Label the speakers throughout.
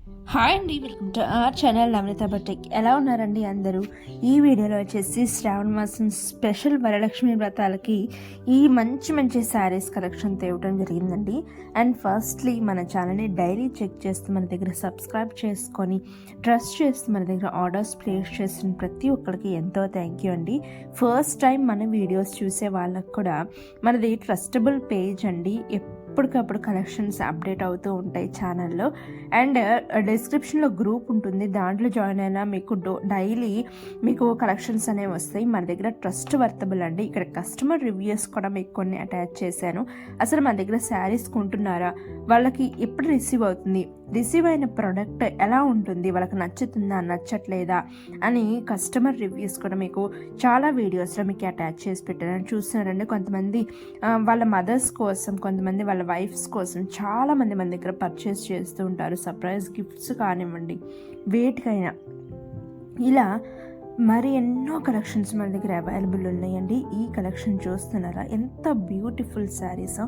Speaker 1: Hi అండి, welcome to our channel Navaneetha boutique. ఎలా ఉన్నారండి అందరూ? ఈ వీడియోలో వచ్చేసి శ్రావణ మాసం స్పెషల్ వరలక్ష్మి వ్రతాలకి ఈ మంచి శారీస్ కలెక్షన్ తేవడం జరిగిందండి. అండ్ ఫస్ట్లీ మన ఛానల్ని డైలీ చెక్ చేస్తూ మన దగ్గర సబ్స్క్రైబ్ చేసుకొని ట్రస్ట్ చేస్తూ మన దగ్గర ఆర్డర్స్ ప్లేస్ చేసిన ప్రతి ఒక్కరికి ఎంతో థ్యాంక్ యూ అండి. ఫస్ట్ టైం మన వీడియోస్ చూసే వాళ్ళకు కూడా మనది ట్రస్టబుల్ పేజ్ అండి. ఎప్పటికప్పుడు కలెక్షన్స్ అప్డేట్ అవుతూ ఉంటాయి ఛానల్లో. అండ్ డిస్క్రిప్షన్లో గ్రూప్ ఉంటుంది, దాంట్లో జాయిన్ అయినా మీకు డైలీ మీకు కలెక్షన్స్ అనేవి వస్తాయి. మన దగ్గర ట్రస్ట్ వర్తబుల్ అండి. ఇక్కడ కస్టమర్ రివ్యూస్ కూడా మీకు కొన్ని అటాచ్ చేశాను. అసలు మన దగ్గర శారీస్ కొంటున్నారా, వాళ్ళకి ఎప్పుడు రిసీవ్ అవుతుంది, రిసీవ్ అయిన ప్రోడక్ట్ ఎలా ఉంటుంది, వాళ్ళకి నచ్చుతుందా నచ్చట్లేదా అని కస్టమర్ రివ్యూస్ కూడా మీకు చాలా వీడియోస్లో మీకు అటాచ్ చేసి పెట్టాను. చూస్తున్నారండి, కొంతమంది వాళ్ళ మదర్స్ కోసం, కొంతమంది వాళ్ళ వైఫ్స్ కోసం చాలామంది మన దగ్గర పర్చేస్ చేస్తూ ఉంటారు. సర్ప్రైజ్ గిఫ్ట్స్ కానివ్వండి, వేటికైనా ఇలా మరి ఎన్నో కలెక్షన్స్ మన దగ్గర అవైలబుల్ ఉన్నాయండి. ఈ కలెక్షన్ చూస్తున్నారా, ఎంత బ్యూటిఫుల్ శారీస్.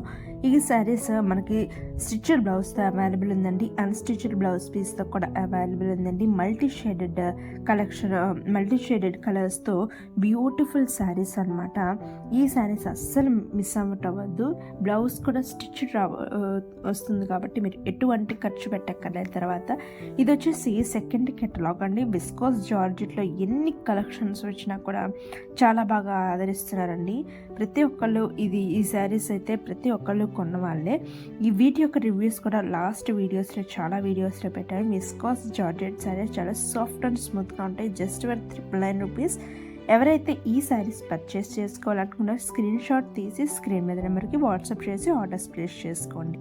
Speaker 1: ఈ శారీస్ మనకి స్టిచ్డ్ బ్లౌజ్తో అవైలబుల్ ఉందండి, అన్స్టిచ్డ్ బ్లౌజ్ పీస్తో కూడా అవైలబుల్ ఉందండి. Multi shaded collection, multi shaded కలర్స్తో బ్యూటిఫుల్ శారీస్ అనమాట. ఈ శారీస్ అస్సలు మిస్ అవ్వద్దు. బ్లౌజ్ కూడా స్టిచ్డ్ వస్తుంది కాబట్టి మీరు ఎటువంటి ఖర్చు పెట్టక్కర్లేదు. తర్వాత ఇది వచ్చేసి సెకండ్ కెటలాగ్ అండి. విస్కోస్ జార్జెట్లో ఎన్ని కలెక్షన్స్ వచ్చినా కూడా చాలా బాగా ఆదరిస్తున్నారండి ప్రతి ఒక్కళ్ళు. ఈ శారీస్ అయితే ప్రతి ఒక్కళ్ళు కొన్న వాళ్ళే. ఈ వీటి యొక్క రివ్యూస్ కూడా లాస్ట్ వీడియోస్లో చాలా వీడియోస్లో పెట్టాను. విస్కోస్ జార్జెట్ శారీస్ చాలా సాఫ్ట్ అండ్ స్మూత్గా ఉంటాయి. జస్ట్ వర్ ₹999. ఎవరైతే ఈ శారీస్ పర్చేస్ చేసుకోవాలనుకున్నారో స్క్రీన్ షాట్ తీసి స్క్రీన్ మీద నెంబర్కి వాట్సాప్ చేసి ఆర్డర్స్ ప్లేస్ చేసుకోండి.